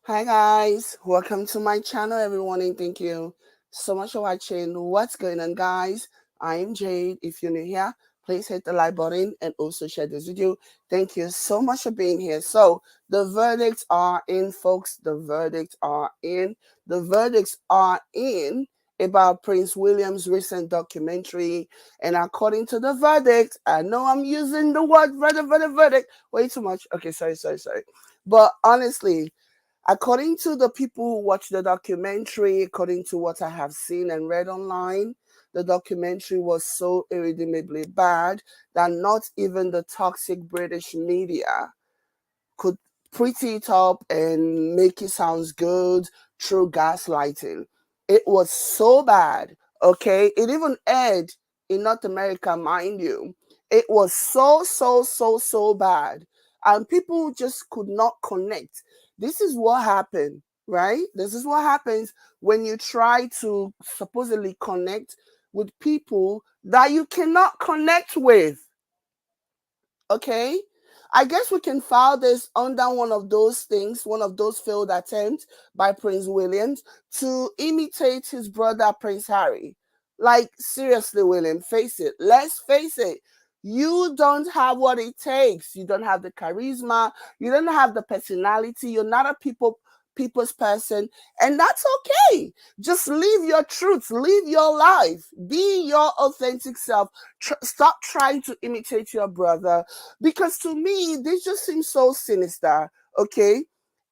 Hi guys, welcome to my channel everyone and thank you so much for watching. What's going on guys? I am Jade. If you're new here, please hit the like button and also share this video. Thank you so much for being here. So the verdicts are in folks. The verdicts are in. The verdicts are in about Prince William's recent documentary, and according to the verdict, I know I'm using the word verdict way too much. Okay, sorry. But honestly, according to the people who watched the documentary, according to what I have seen and read online, the documentary was so irredeemably bad that not even the toxic British media could pretty it up and make it sounds good through gaslighting. It was so bad, okay? It even aired in North America, mind you. It was so bad. And people just could not connect. This is what happened, right? This is what happens when you try to supposedly connect with people that you cannot connect with. Okay, I guess we can file this under one of those things, one of those failed attempts by Prince William to imitate his brother Prince Harry. Like, seriously, William, face it. Let's face it. You don't have what it takes. You don't have the charisma. You don't have the personality. You're not a people's person, and that's okay. Just live your truth, live your life, be your authentic self. Stop trying to imitate your brother, because to me this just seems so sinister. Okay,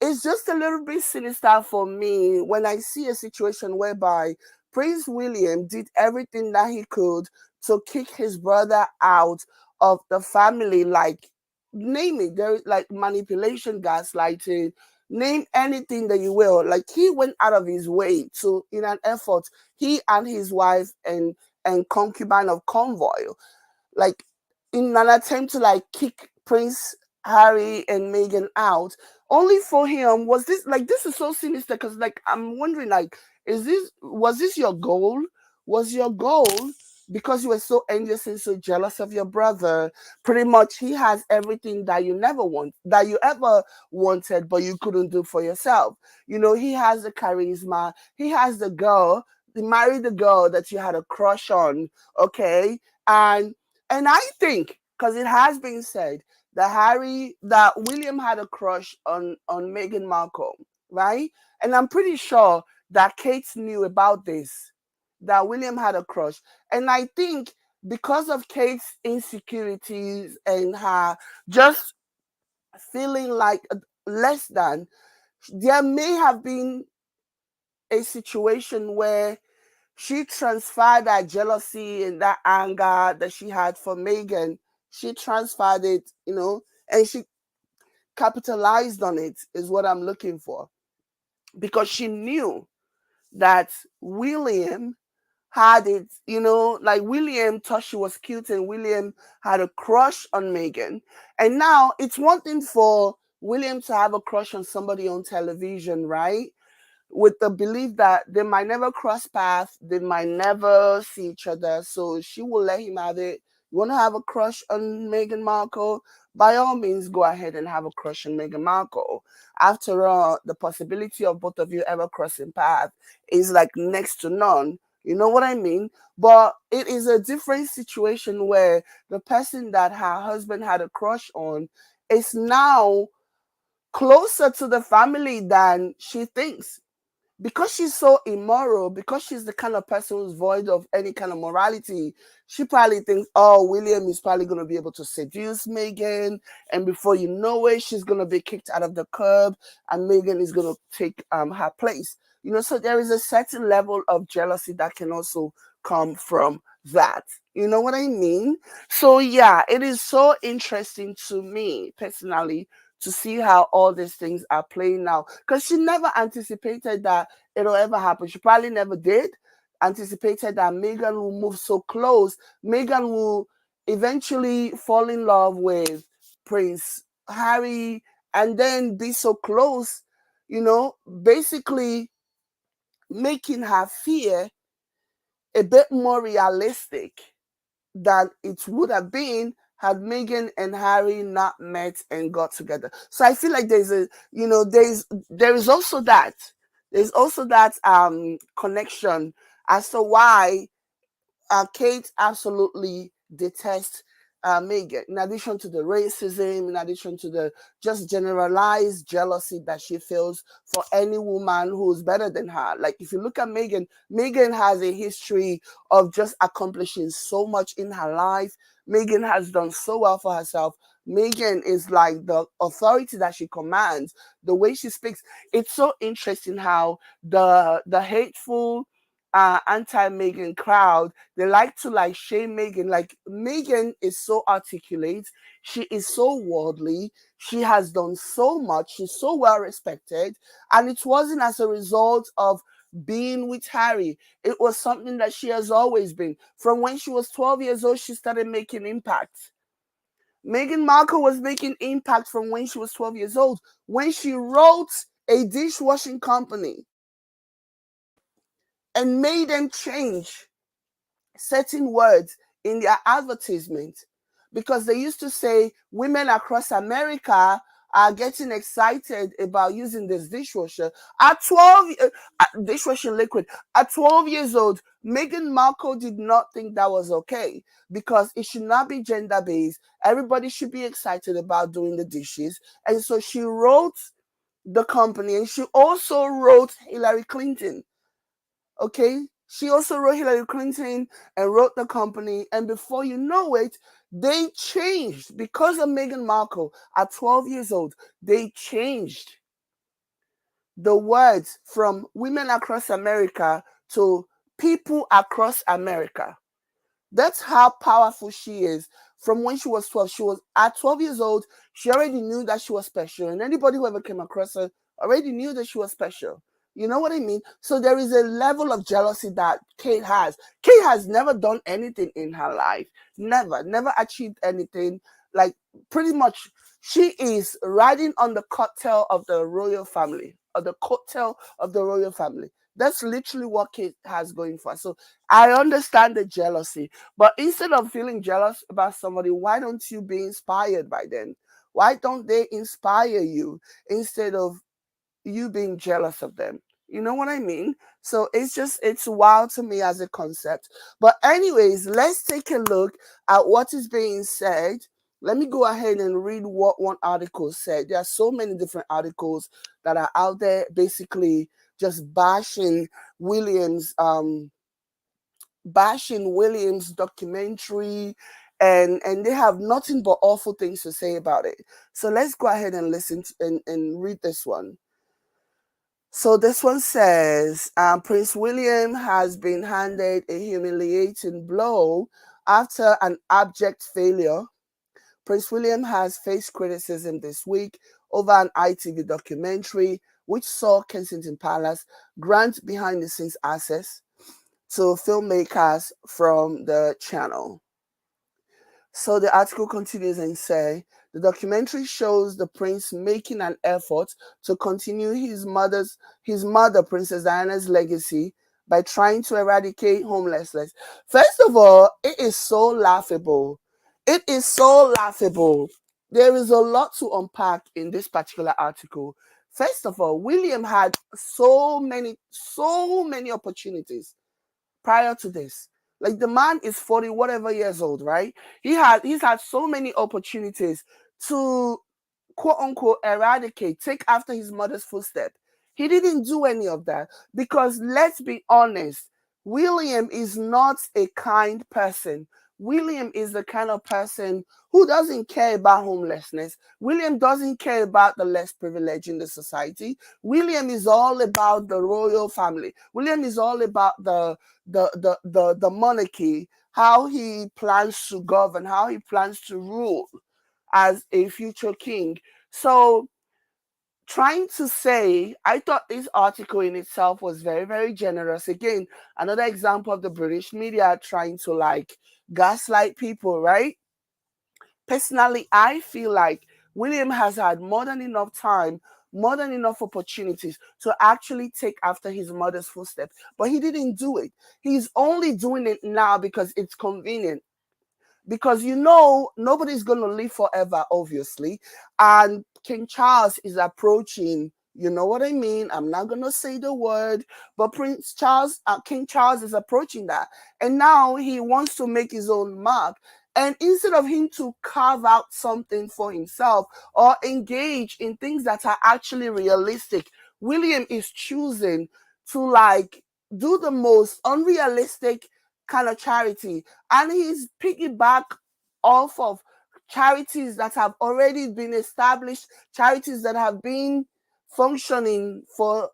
it's just a little bit sinister for me when I see a situation whereby Prince William did everything that he could to kick his brother out of the family. Like, name it, there is like manipulation, gaslighting, name anything that you will. Like, he went out of his way to, in an effort, he and his wife and concubine of Convoy, like, in an attempt to like kick Prince Harry and Meghan out, only for him. Was this like, this is so sinister? Because like, I'm wondering, like, was this your goal? Was your goal, because you were so envious and so jealous of your brother? Pretty much he has everything that you never want, that you ever wanted, but you couldn't do for yourself. You know, he has the charisma, he has the girl, he married the girl that you had a crush on, okay? And I think, because it has been said that William had a crush on Meghan Markle, right? And I'm pretty sure that Kate knew about this, that William had a crush. And I think because of Kate's insecurities and her just feeling like less than, there may have been a situation where she transferred that jealousy and that anger that she had for Megan. She transferred it, and she capitalized on it, is what I'm looking for. Because she knew that William had it, like, William thought she was cute and William had a crush on Megan. And now it's one thing for William to have a crush on somebody on television, right? With the belief that they might never cross paths, they might never see each other. So she will let him have it. You want to have a crush on Meghan Markle? By all means, go ahead and have a crush on Meghan Markle. After all, the possibility of both of you ever crossing paths is like next to none. You know what I mean? But it is a different situation where the person that her husband had a crush on is now closer to the family than she thinks, because she's so immoral, because she's the kind of person who's void of any kind of morality. She probably thinks, oh, William is probably going to be able to seduce Megan, and before you know it, she's going to be kicked out of the club, and Megan is going to take her place. So there is a certain level of jealousy that can also come from that. You know what I mean? So yeah, it is so interesting to me personally to see how all these things are playing now. Because she never anticipated that it'll ever happen. She probably never did anticipated that Meghan will move so close. Meghan will eventually fall in love with Prince Harry and then be so close, basically making her fear a bit more realistic than it would have been had Meghan and Harry not met and got together. So I feel like there is also that. There's also that connection as to why Kate absolutely detests Meghan. In addition to the racism, in addition to the just generalized jealousy that she feels for any woman who's better than her. Like if you look at Meghan, Meghan has a history of just accomplishing so much in her life. Meghan has done so well for herself. Meghan is like the authority that she commands, the way she speaks. It's so interesting how the hateful anti-Meghan crowd, they like to like shame Meghan. Like Meghan is so articulate, she is so worldly, she has done so much, she's so well respected, and it wasn't as a result of being with Harry. It was something that she has always been. From when she was 12 years old, she started making impact. Meghan Markle was making impact from when she was 12 years old, when she wrote a dishwashing company and made them change certain words in their advertisement, because they used to say women across America are getting excited about using this dishwasher. At 12, dishwashing liquid. At 12 years old, Meghan Markle did not think that was okay because it should not be gender based. Everybody should be excited about doing the dishes. And so she wrote the company, and she also wrote Hillary Clinton. Okay, she also wrote Hillary Clinton and wrote the company, and before you know it, they changed because of Meghan Markle. At 12 years old, they changed the words from women across America to people across America. That's how powerful she is. From when she was 12, she was at 12 years old, she already knew that she was special. And anybody who ever came across her already knew that she was special. You know what I mean? So there is a level of jealousy that Kate has. Kate has never done anything in her life. Never achieved anything. Like pretty much she is riding on the coattail of the royal family, or the coattail of the royal family. That's literally what Kate has going for her. So I understand the jealousy, but instead of feeling jealous about somebody, why don't you be inspired by them? Why don't they inspire you instead of you being jealous of them? You know what I mean? So it's wild to me as a concept. But anyways, let's take a look at what is being said. Let me go ahead and read what one article said. There are so many different articles that are out there basically just Williams Williams documentary, and they have nothing but awful things to say about it. So let's go ahead and listen to, and read this one. So this one says Prince William has been handed a humiliating blow after an abject failure. Prince William has faced criticism this week over an ITV documentary which saw Kensington Palace grant behind the scenes access to filmmakers from the channel. So the article continues and say the documentary shows the prince making an effort to continue his mother Princess Diana's legacy by trying to eradicate homelessness. First of all, it is so laughable. It is so laughable. There is a lot to unpack in this particular article. First of all, William had so many opportunities prior to this. Like the man is 40 whatever years old, right? He's had so many opportunities to quote unquote eradicate, take after his mother's footstep. He didn't do any of that because let's be honest, William is not a kind person. William is the kind of person who doesn't care about homelessness. William doesn't care about the less privileged in the society. William is all about the royal family. William is all about the monarchy, how he plans to govern, how he plans to rule as a future king. So trying to say, I thought this article in itself was very, very generous. Again, another example of the British media trying to like gaslight people, right? Personally, I feel like William has had more than enough time, more than enough opportunities to actually take after his mother's footsteps, but he didn't do it. He's only doing it now because it's convenient. because you know nobody's going to live forever, obviously. And King Charles is approaching. You know what I mean? I'm not going to say the word, but King Charles is approaching that. And now he wants to make his own mark. And instead of him to carve out something for himself or engage in things that are actually realistic, William is choosing to like do the most unrealistic kind of charity. And he's piggyback off of charities that have already been established, charities that have been functioning for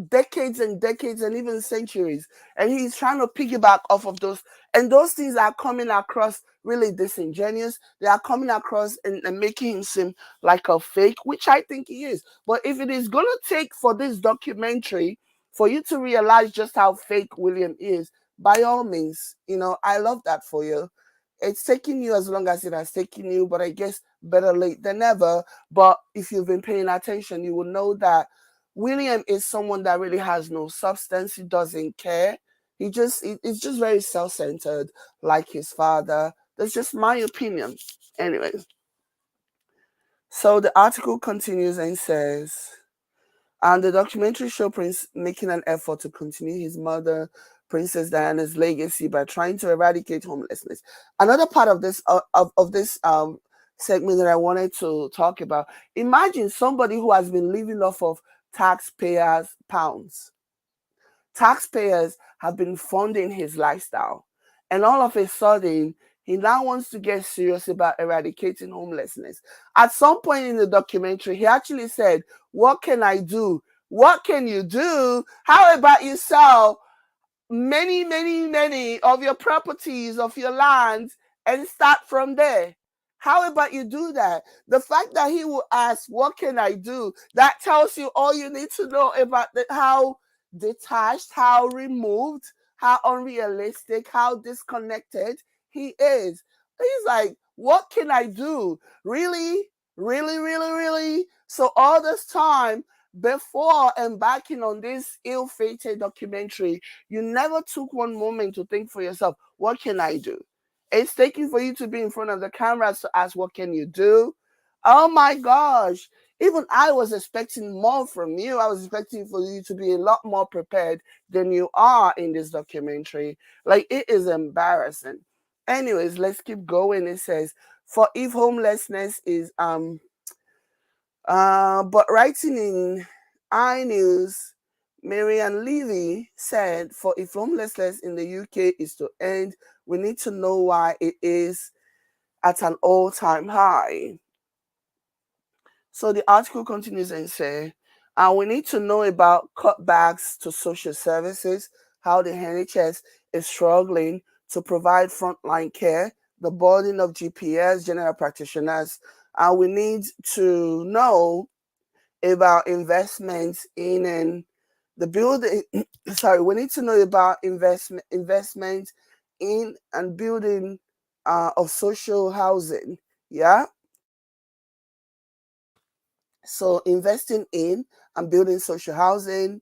decades and decades and even centuries. And he's trying to piggyback off of those. And those things are coming across really disingenuous. They are coming across and making him seem like a fake, which I think he is. But if it is going to take for this documentary for you to realize just how fake William is, by all means, I love that for you. It's taking you as long as it has taken you, but I guess better late than never. But if you've been paying attention, you will know that William is someone that really has no substance. He doesn't care. He's just very self-centered, like his father. That's just my opinion. Anyways, so the article continues and says, and the documentary show Prince making an effort to continue his mother, Princess Diana's legacy by trying to eradicate homelessness. Another part of this segment that I wanted to talk about. Imagine somebody who has been living off of taxpayers' pounds. Taxpayers have been funding his lifestyle. And all of a sudden, he now wants to get serious about eradicating homelessness. At some point in the documentary, he actually said, "What can I do? What can you do? How about you sell many, many, many of your properties, of your lands, and start from there? How about you do that?" The fact that he will ask, "What can I do?" that tells you all you need to know about how detached, how removed, how unrealistic, how disconnected he is. He's like, "What can I do? Really? Really, really, really?" So all this time, before embarking on this ill-fated documentary, you never took one moment to think for yourself, what can I do? It's taking for you to be in front of the cameras to ask, what can you do? Oh my gosh. Even I was expecting more from you. I was expecting for you to be a lot more prepared than you are in this documentary. Like, it is embarrassing. Anyways, let's keep going. It says, for if homelessness is but writing in iNews, Marianne Levy said, for if homelessness in the UK is to end, we need to know why it is at an all-time high. So the article continues and says, and we need to know about cutbacks to social services, how the NHS is struggling to provide frontline care, the burden of GPS, general practitioners, and we need to know about investments in the building. Sorry, we need to know about investment in and building of social housing. Yeah. So investing in and building social housing.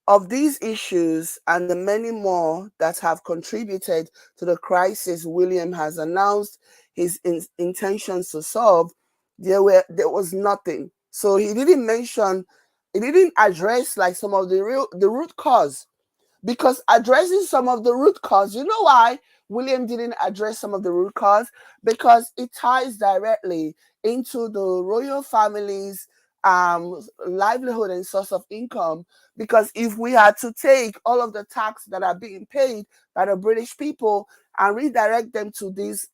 Of these issues and the many more that have contributed to the crisis William has announced his intentions to solve, there was nothing. So he didn't address like some of the root cause, because addressing some of the root cause, you know why William didn't address some of the root cause? Because it ties directly into the royal family's livelihood and source of income. Because if we had to take all of the tax that are being paid by the British people and redirect them to these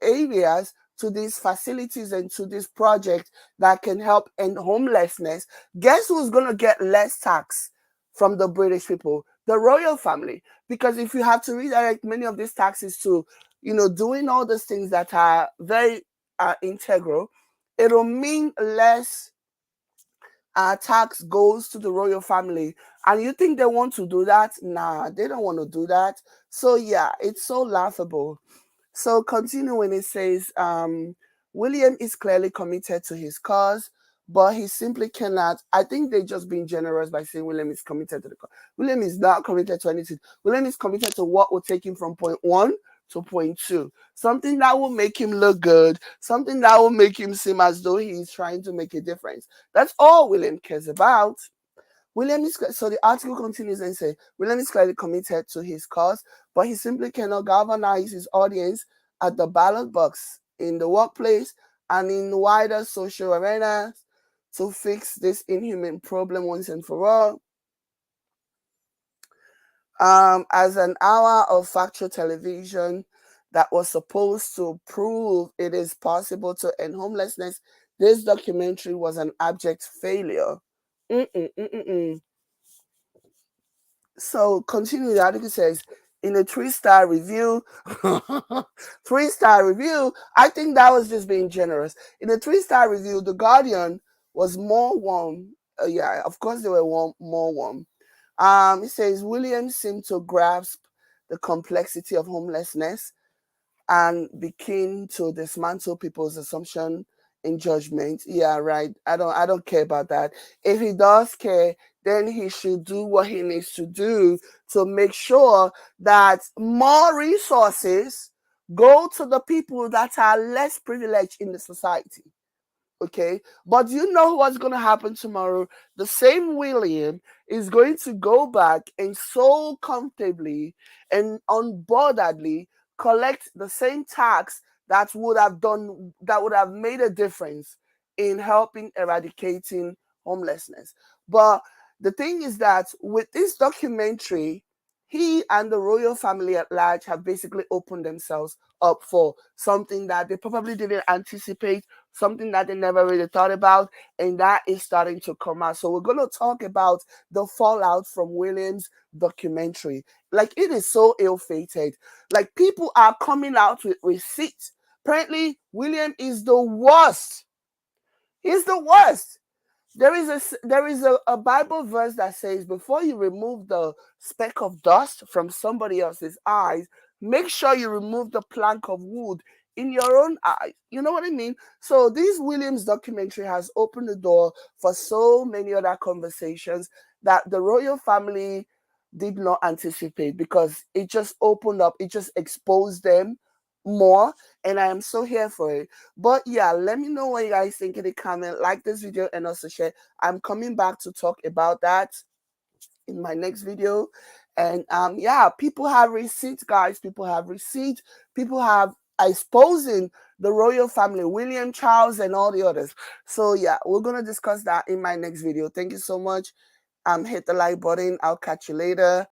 areas, to these facilities, and to this project that can help end homelessness, guess who's going to get less tax from the British people? The royal family. Because if you have to redirect many of these taxes to, doing all those things that are very integral, it'll mean less tax goes to the royal family. And you think they want to do that? Nah, they don't want to do that. So yeah, it's so laughable. So continuing, it says, William is clearly committed to his cause, but he simply cannot. I think they're just being generous by saying William is committed to the cause. William is not committed to anything. William is committed to what will take him from point 1 to point two. Something that will make him look good, something that will make him seem as though he's trying to make a difference. That's all William cares about. William is so the article continues and says William is clearly committed to his cause, but he simply cannot galvanize his audience at the ballot box, in the workplace, and in wider social arenas to fix this inhuman problem once and for all. As an hour of factual television that was supposed to prove it is possible to end homelessness, this documentary was an abject failure. Mm-mm-mm-mm-mm. So continue, the article says, in a 3-star review, 3-star review, I think that was just being generous. In a 3-star review, The Guardian was more warm. Yeah, of course they were more warm. It says Williams seemed to grasp the complexity of homelessness and begin to dismantle people's assumption in judgment. Yeah, right. I don't care about that. If he does care, then he should do what he needs to do to make sure that more resources go to the people that are less privileged in the society. Okay, but you know what's going to happen tomorrow? The same William is going to go back and so comfortably and unbotheredly collect the same tax that would have made a difference in helping eradicating homelessness. But the thing is that with this documentary, he and the royal family at large have basically opened themselves up for something that they probably didn't anticipate, something that they never really thought about, and that is starting to come out. So we're going to talk about the fallout from William's documentary. Like, it is so ill-fated. Like, people are coming out with receipts. Apparently, William is the worst. He's the worst. There is a Bible verse that says, before you remove the speck of dust from somebody else's eyes, make sure you remove the plank of wood in your own eye. You know what I mean? So this Williams documentary has opened the door for so many other conversations that the royal family did not anticipate, because it just opened up, it just exposed them more, and I am so here for it. But yeah, let me know what you guys think in the comment. Like this video and also share. I'm coming back to talk about that in my next video. And yeah, people have receipts, guys. People have receipts. People have exposing the royal family, William, Charles, and all the others. So yeah, we're gonna discuss that in my next video. Thank you so much. Hit the like button. I'll catch you later.